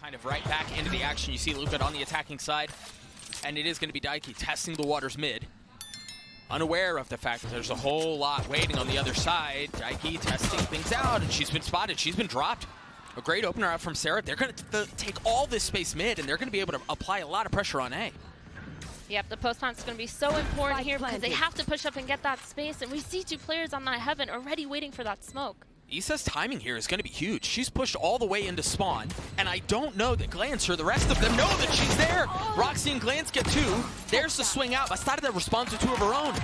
kind of right back into the action. You see Liquid on the attacking side, and it is going to be daiki testing the waters mid. Unaware of the fact that there's a whole lot waiting on the other side. daiki testing things out, and she's been spotted. She's been dropped. A great opener out from Sarah. They're going to take all this space mid, and they're going to be able to apply a lot of pressure on A. Yep, the post plant is going to be so important here because they have to push up and get that space, and we see two players on that heaven already waiting for that smoke. Isaa's timing here is going to be huge. She's pushed all the way into spawn, and I don't know that Glance or the rest of them know that she's there. Roxy and Glance get two. There's the swing out. Bastarda responds with two of her own.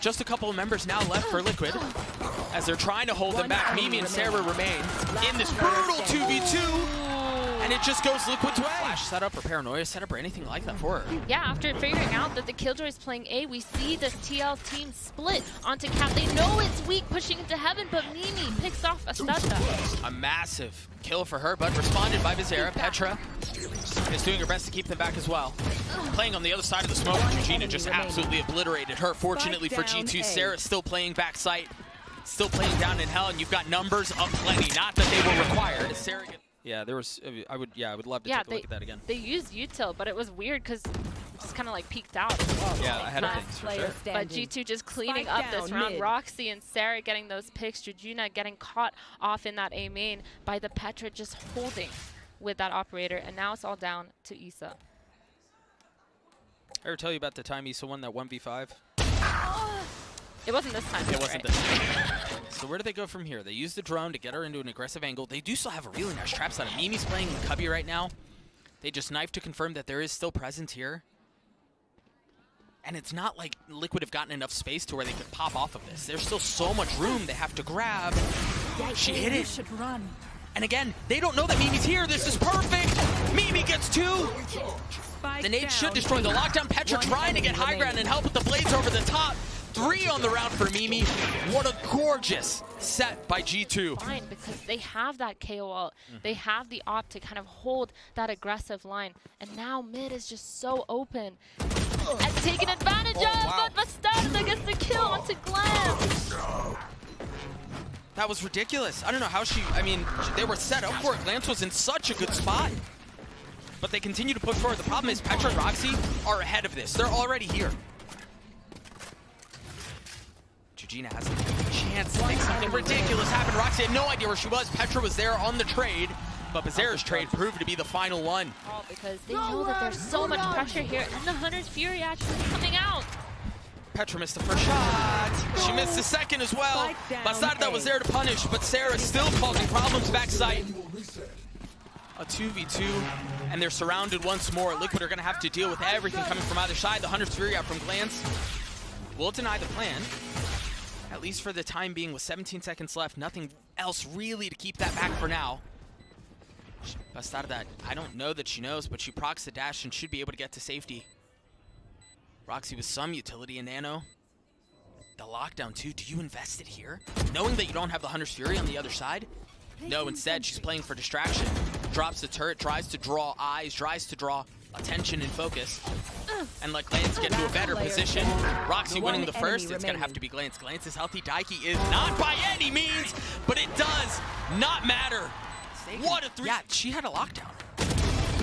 Just a couple of members now left for Liquid as they're trying to hold them back. Mimi and Sarah remain in this brutal 2v2. And it just goes Liquid's way. Flash setup or paranoia setup or anything like that for her. Yeah, after figuring out that the Killjoy is playing A, we see this TL team split onto Cap. They know it's weak pushing into heaven, but Mimi picks off Astada. A massive kill for her, but responded by Bizerra. Petra is doing her best to keep them back as well. Playing on the other side of the smoke, Joojina just absolutely obliterated her. Fortunately for G2, Sarah's still playing backside, still playing down in hell, and you've got numbers up plenty. Not that they were required. As Sarah yeah, there was. I would love to take a look at that again. They used util, but it was weird because it just kind of like peeked out as well. Yeah, I had a thing for sure. But G2 just cleaning up this round. Roxy and Sarah getting those picks. Joojina getting caught off in that A main by the Petra just holding with that operator, and now it's all down to Isa. I ever tell you about the time Isa won that 1v5? It wasn't this time. It wasn't this time. So where do they go from here? They use the drone to get her into an aggressive angle. They do still have a really nice trap set. Mimi's playing Cubby right now. They just knife to confirm that there is still presence here. And it's not like Liquid have gotten enough space to where they could pop off of this. There's still so much room they have to grab. She hit it. And again, they don't know that Mimi's here. This is perfect. Mimi gets two. The nade should destroy the lockdown. Petra trying to get high ground and help with the blades over the top. 3 on the round for Mimi. What a gorgeous set by G2. Fine, because they have that KO ult. They have the op to kind of hold that aggressive line. And now mid is just so open. And taken advantage of, but Bastarda gets the kill onto Glance. That was ridiculous. I don't know how they were set up for it. Glance was in such a good spot. But they continue to push forward. The problem is Petra and Roxy are ahead of this. They're already here. Joojina has a chance to make something ridiculous happen. Roxy had no idea where she was. Petra was there on the trade, but Bizerra's trade proved to be the final one. Oh, because they know that there's so much pressure here, and the Hunter's Fury actually coming out. Petra missed the first shot. She missed the second as well. Bastarda was there to punish, but Sarah still causing problems backside. A 2v2, and they're surrounded once more. Liquid are going to have to deal with everything coming from either side. The Hunter's Fury out from Glance will deny the plan. At least for the time being, with 17 seconds left, nothing else really to keep that back for now. Bastarda, I don't know that she knows, but she procs the dash and should be able to get to safety. Roxy with some utility in Nano. The lockdown too, do you invest it here? Knowing that you don't have the Hunter's Fury on the other side? No, instead she's playing for distraction. Drops the turret, tries to draw eyes, tries to draw attention and focus. And let Glance get to a better position. Roxy winning the first, it's gonna have to be Glance. Glance is healthy, daiki is not by any means, but it does not matter. What a three. Yeah, she had a lockdown.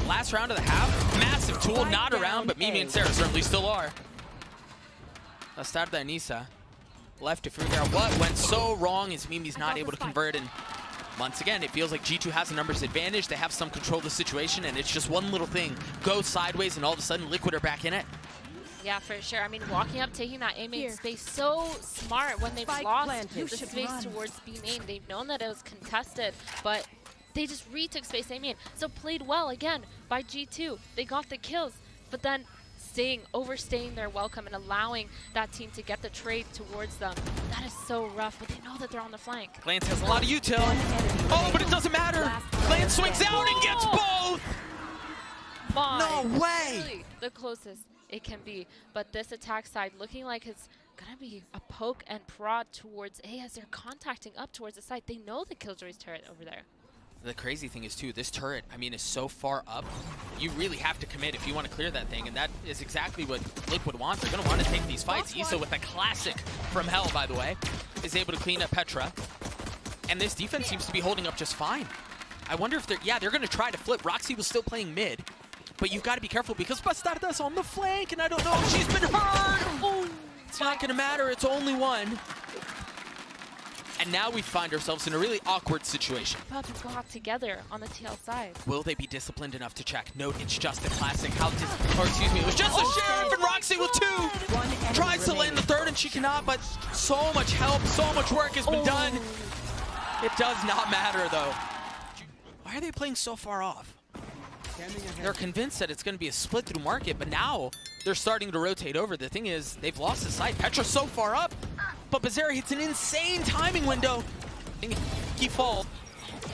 Last round of the half, massive tool, not around, but Mimi and Sarah certainly still are. Bastarda and Isa left to figure out what went so wrong as Mimi's not able to convert, and once again, it feels like G2 has a numbers advantage. They have some control of the situation, and it's just one little thing goes sideways, and all of a sudden, Liquid are back in it. Yeah, for sure. I mean, walking up, taking that A main space, so smart when they've lost the space towards B main. They've known that it was contested, but they just retook space A main. So played well again by G2. They got the kills, but then overstaying their welcome and allowing that team to get the trade towards them. That is so rough, but they know that they're on the flank. Glance has a lot of util. Oh, but it doesn't matter. Glance swings out and gets both. No way. Really the closest it can be. But this attack side looking like it's gonna be a poke and prod towards A as they're contacting up towards the side. They know the Killjoy's turret over there. The crazy thing is, too, this turret, is so far up, you really have to commit if you want to clear that thing, and that is exactly what Liquid wants. They're going to want to take these fights. Isa, with a classic from hell, by the way, is able to clean up Petra. And this defense seems to be holding up just fine. I wonder if they're going to try to flip. Roxy was still playing mid. But you've got to be careful because Bastarda's on the flank, and I don't know if she's been hurt. Oh, it's not going to matter. It's only one. And now we find ourselves in a really awkward situation. About to go out together on the TL side. Will they be disciplined enough to check? Note, it's just a classic. It was just a Sheriff and Roxy with 2. Tries to land the 3rd and she cannot, but so much help, so much work has been done. It does not matter though. Why are they playing so far off? They're convinced that it's going to be a split through market, but now they're starting to rotate over. The thing is, they've lost the sight. Petra's so far up, but Bizerra hits an insane timing window. He falls.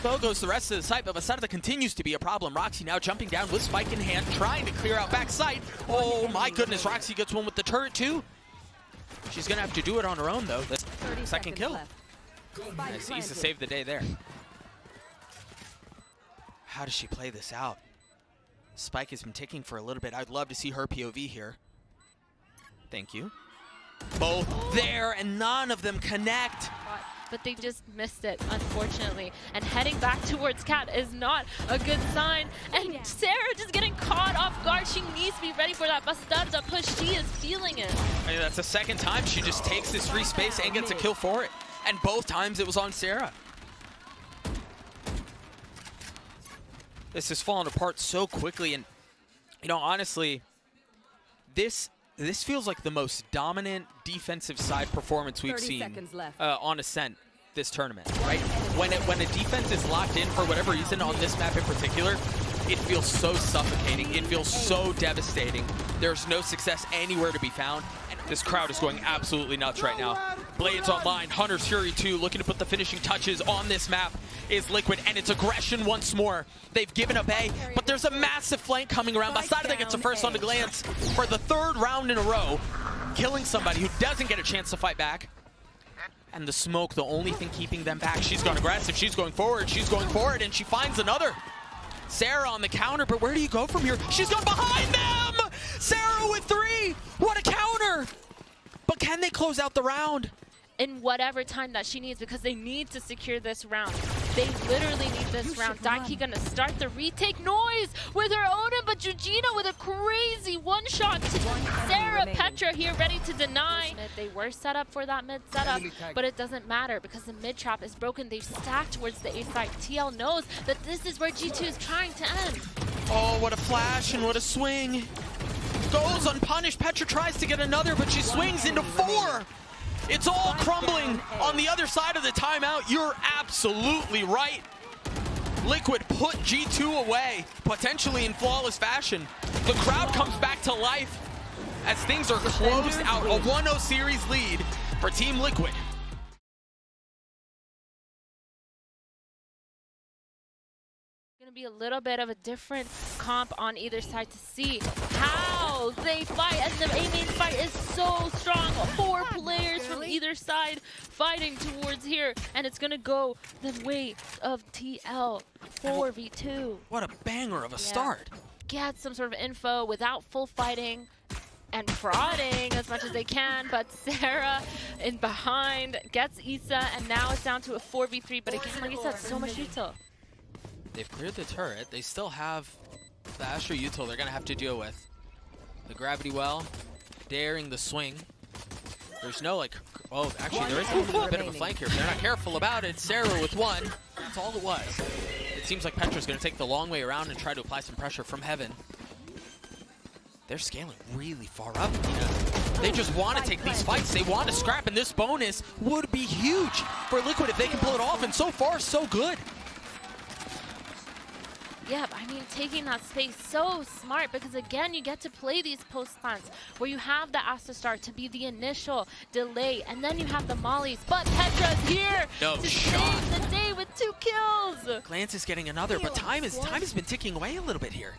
So goes the rest of the site, but Bastarda continues to be a problem. Roxy now jumping down with spike in hand, trying to clear out back sight. Oh my goodness, Roxy gets one with the turret too. She's going to have to do it on her own though. That's second kill. Nice, Isa saved the day there. How does she play this out? Spike has been ticking for a little bit. I'd love to see her POV here. Thank you. Both there, and none of them connect. But they just missed it, unfortunately. And heading back towards Cat is not a good sign. And Sarah just getting caught off guard. She needs to be ready for that Bastarda push. She is feeling it. I mean, that's the second time she just takes this free space and gets a kill for it. And both times it was on Sarah. This has fallen apart so quickly, and you know, honestly, this feels like the most dominant defensive side performance we've seen on Ascent this tournament, right? When a defense is locked in for whatever reason on this map in particular, it feels so suffocating. It feels so devastating. There's no success anywhere to be found. And this crowd is going absolutely nuts right now. Blades online, Hunter's Fury 2 looking to put the finishing touches on this map is Liquid, and it's aggression once more. They've given up A, but there's a massive flank coming around. Bastarda gets a first on the glance for the 3rd round in a row, killing somebody who doesn't get a chance to fight back. And the smoke, the only thing keeping them back. She's gone aggressive, she's going forward, and she finds another. Sarah on the counter, but where do you go from here? She's gone behind them! Sarah with 3! What a counter! But can they close out the round? In whatever time that she needs, because they need to secure this round. They literally need this round. Daiki gonna start the retake. Noise with her Odin, but Joojina with a crazy one-shot. Sarah, Petra here ready to deny. They were set up for that mid setup, but it doesn't matter because the mid trap is broken. They've stacked towards the A side. TL knows that this is where G2 is trying to end. Oh, what a flash and what a swing. Goes unpunished. Petra tries to get another, but she swings into 4. It's all crumbling on the other side of the timeout. You're absolutely right. Liquid put G2 away, potentially in flawless fashion. The crowd comes back to life as things are closed out. A 1-0 series lead for Team Liquid. Going to be a little bit of a different comp on either side to see how they fight, and the A main fight is so strong. 4 players from either side fighting towards here, and it's going to go the way of TL 4v2. What a banger of a start. Get some sort of info without full fighting and prodding as much as they can, but Sarah in behind gets Isa, and now it's down to a 4v3, but again, like you said, so much util. They've cleared the turret. They still have the Astra util they're going to have to deal with. The gravity well, daring the swing. There's no oh, actually there is a bit of a flank here. If they're not careful about it, Sarah with 1. That's all it was. It seems like Petra's going to take the long way around and try to apply some pressure from heaven. They're scaling really far up. They just want to take these fights. They want to scrap, and this bonus would be huge for Liquid if they can pull it off, and so far, so good. Yeah, I mean, taking that space, so smart, because again, you get to play these post plants where you have the Asta start to be the initial delay, and then you have the mollies, but Petra's here to save the day with 2 kills. Glance is getting another, but time has been ticking away a little bit here.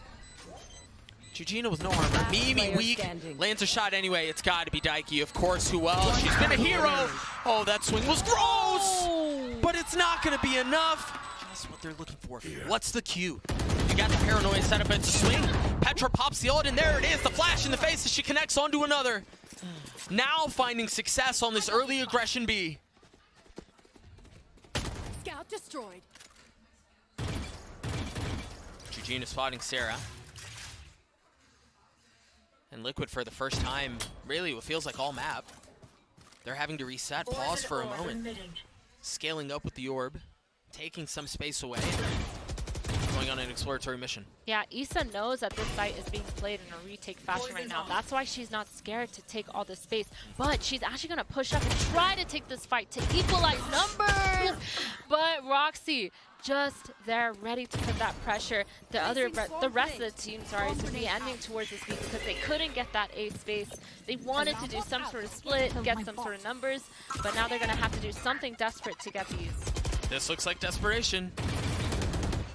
Joojina with no armor. Mimi weak. Lands a shot anyway. It's got to be Daiki, of course. Who else? She's been a hero. Oh, that swing was gross, but it's not going to be enough. Just what they're looking for. What's the cue? You got the paranoia set up. It's a swing. Petra pops the ult, and there it is. The flash in the face as she connects onto another. Now finding success on this early aggression B. Scout destroyed. Joojina spotting Sarah. And Liquid for the first time, really what feels like all map. They're having to reset, pause for a moment. Scaling up with the orb, taking some space away, going on an exploratory mission. Yeah, Isa knows that this site is being played in a retake fashion right now. That's why she's not scared to take all this space. But she's actually going to push up and try to take this fight to equalize numbers. But Roxy just there, ready to put that pressure. The rest of the team, is to be ending towards this beat because they couldn't get that A space. They wanted to do some sort of split, get some sort of numbers, but now they're going to have to do something desperate to get these. This looks like desperation.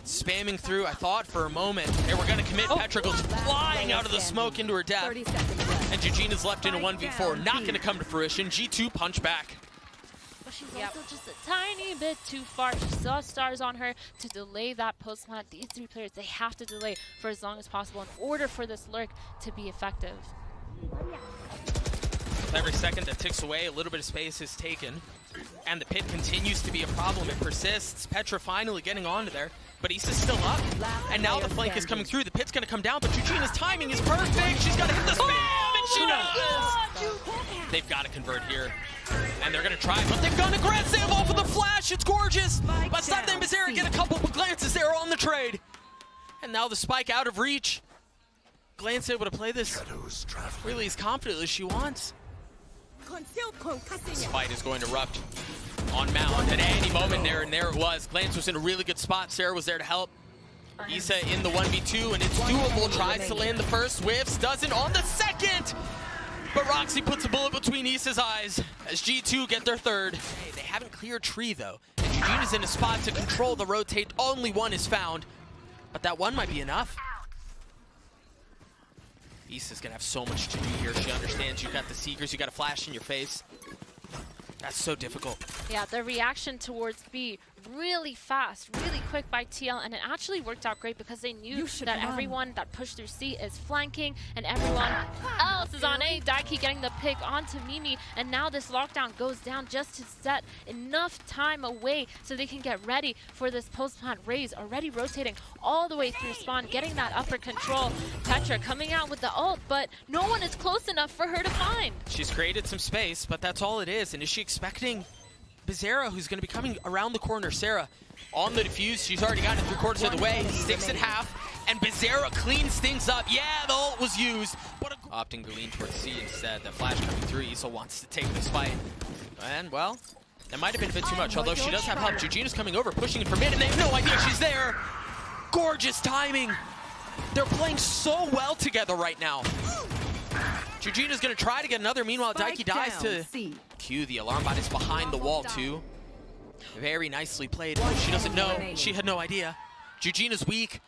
Spamming through, I thought for a moment they were going to commit. Petra goes flying out of the smoke into her death. And Joojina's left in a 1v4, not going to come to fruition. G2 punch back. But she's also just a tiny bit too far. She saw stars on her to delay that post plant. These three players, they have to delay for as long as possible in order for this lurk to be effective. With every second that ticks away, a little bit of space is taken. And the pit continues to be a problem. It persists. Petra finally getting onto there. But Isa's still up. And now the flank is coming through. The pit's going to come down, but Joojina's timing is perfect. She's got to hit the spam, and she does! They've got to convert here. And they're going to try, but they've gone aggressive off of the flash. It's gorgeous. But Sada and Bizerra get a couple of glances there on the trade. And now the spike out of reach. Glance able to play this really as confidently as she wants. This fight is going to erupt on mound at any moment there, and there it was. Glance was in a really good spot. Sarah was there to help. Isa in the 1v2, and it's doable. Tries to land the first, whiffs, doesn't on the second. But Roxy puts a bullet between Isa's eyes as G2 get their third. Hey, they haven't cleared tree though. Joojina's in a spot to control the rotate. Only one is found, but that one might be enough. Isa's gonna have so much to do here. She understands you got the Seekers, you got a flash in your face. That's so difficult. Yeah, the reaction towards B really fast, really quick by TL, and it actually worked out great because they knew that everyone that pushed through C is flanking and everyone else is on A. Daiki getting the pick onto Mimi, and now this lockdown goes down just to set enough time away so they can get ready for this post-plant raise, already rotating all the way through spawn, getting that upper control. Petra coming out with the ult, but no one is close enough for her to find. She's created some space, but that's all it is. And is she expecting Bizerra, who's going to be coming around the corner? Sarah on the defuse. She's already gotten it 3/4 of the way. Sticks at half. And Bizerra cleans things up. Yeah, the ult was used. But opting to lean towards C instead. The flash coming through. Isa wants to take this fight. And, well, that might have been a bit too much. Although she does have help. Joojina's coming over, pushing it for mid, and they have no idea she's there. Gorgeous timing. They're playing so well together right now. Joojina's going to try to get another. Meanwhile, Daiki dies to Q. The alarm bot is behind the wall, too. Very nicely played. She doesn't know. She had no idea. Joojina's weak.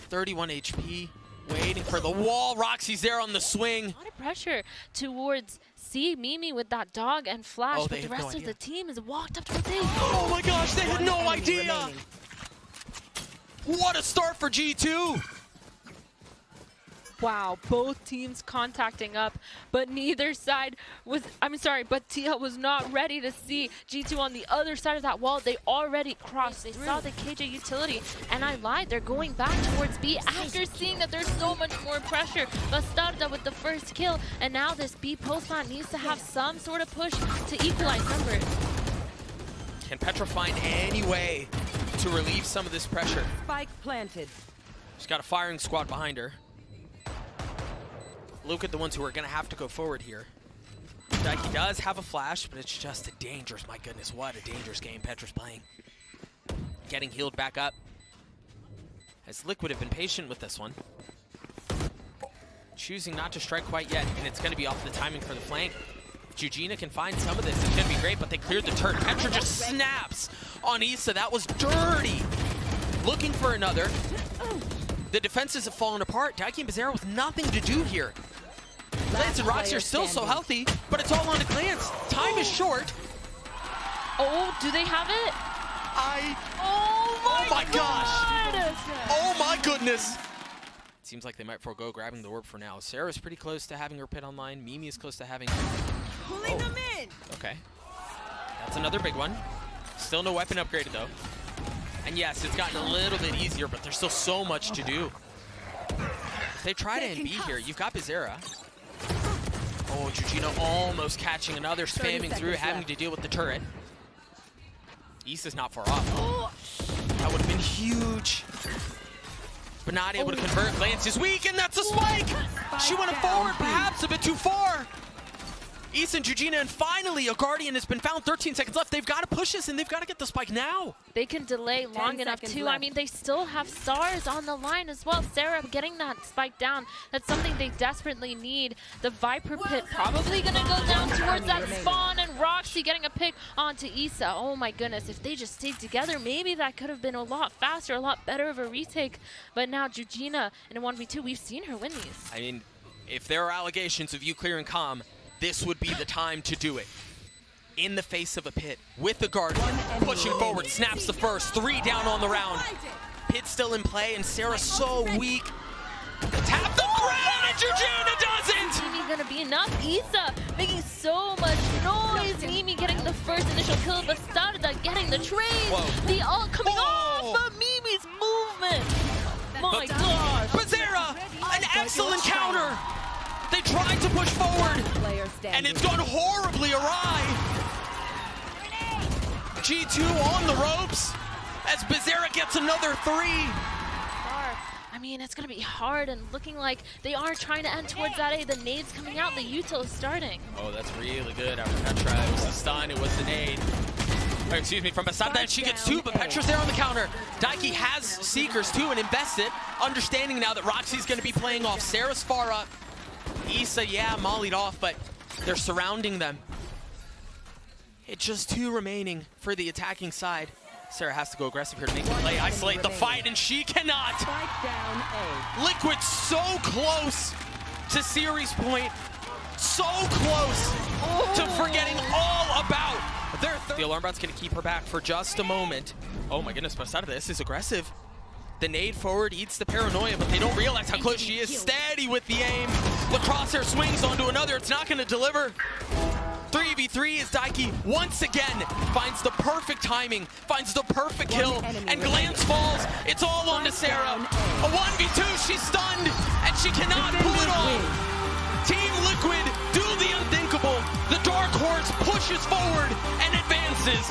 31 HP. Waiting for the wall. Roxy's there on the swing. A lot of pressure towards C. Mimi with that dog and flash. But the rest of the team is walked up towards A. Oh my gosh, they had no idea. What a start for G2. Wow, both teams contacting up, but neither side was, but TL was not ready to see G2 on the other side of that wall. They already crossed. They saw the KJ utility, and I lied. They're going back towards B after seeing that there's so much more pressure. Bastarda with the first kill, and now this B postman needs to have some sort of push to equalize numbers. Can Petra find any way to relieve some of this pressure? Spike planted. She's got a firing squad behind her. Look at the ones who are going to have to go forward here. Daiki does have a flash, but it's just a dangerous, my goodness, what a dangerous game Petra's playing. Getting healed back up. As Liquid have been patient with this one. Choosing not to strike quite yet, and it's going to be off the timing for the flank. Joojina can find some of this. It's going to be great, but they cleared the turret. Petra just snaps on Isa. That was dirty. Looking for another. The defenses have fallen apart. Daiki and Bizerra with nothing to do here. Glance and Roxy are still so healthy, but it's all on to Glance. Time is short. Oh, do they have it? Oh my gosh. Oh my goodness. Seems like they might forego grabbing the orb for now. Sarah's pretty close to having her pit online. Mimi is close to having... Pulling them in. Okay. That's another big one. Still no weapon upgraded though. And yes, it's gotten a little bit easier, but there's still so much to do. If they try to NB here, you've got Bizerra. Oh, Joojina almost catching another, spamming through, having to deal with the turret. Isaa's not far off. Oh, that would have been huge. But not able to convert. Lance is weak, and that's a spike! She went forward, perhaps a bit too far. Isa and Joojina, and finally a Guardian has been found. 13 seconds left. They've got to push this, and they've got to get the spike now. They can delay long enough too. I mean, they still have stars on the line as well. Sarah getting that spike down. That's something they desperately need. The Viper pit probably gonna go down towards that spawn, and Roxy getting a pick onto Isa. Oh my goodness, if they just stayed together, maybe that could have been a lot faster, a lot better of a retake. But now Joojina in a 1v2, we've seen her win these. I mean, if there are allegations of you clearing comm, this would be the time to do it. In the face of a pit, with the Guardian, pushing forward, snaps the first, 3 down on the round. Pit still in play, and Sarah's so weak. Tap the ground, and Joojina doesn't! Mimi gonna be enough. Isa making so much noise. Mimi getting the first initial kill, bstrdd getting the trade. The ult coming off of Mimi's movement. My gosh. Bizerra, an excellent counter. They tried to push forward, and it's gone horribly awry. G2 on the ropes as Bizerra gets another 3. I mean, it's going to be hard, and looking like they are trying to end towards that A. The nade's coming out, the util is starting. Oh, that's really good after Petra. It was the stun, it was the nade. Oh, excuse me, from bstrdd, and she gets 2, but Petra's there on the counter. Daiki has Seekers too and invested, understanding now that Roxy's going to be playing off. Sarah's far up. Isa, yeah, mollied off, but they're surrounding them. It's just 2 remaining for the attacking side. Sarah has to go aggressive here to make the play, isolate the fight, and she cannot. Liquid so close to series point, so close to forgetting all about their The alarm bot's gonna keep her back for just a moment. Oh my goodness, bstrdd, this is aggressive. The nade forward eats the paranoia, but they don't realize how close she is. Steady with the aim. The crosshair swings onto another. It's not going to deliver. 3v3 as Daiki once again finds the perfect timing, finds the perfect kill, and glance falls. It's all onto Sarah. A 1v2, she's stunned, and she cannot pull it off. Team Liquid do the unthinkable. The Dark Horse pushes forward and advances.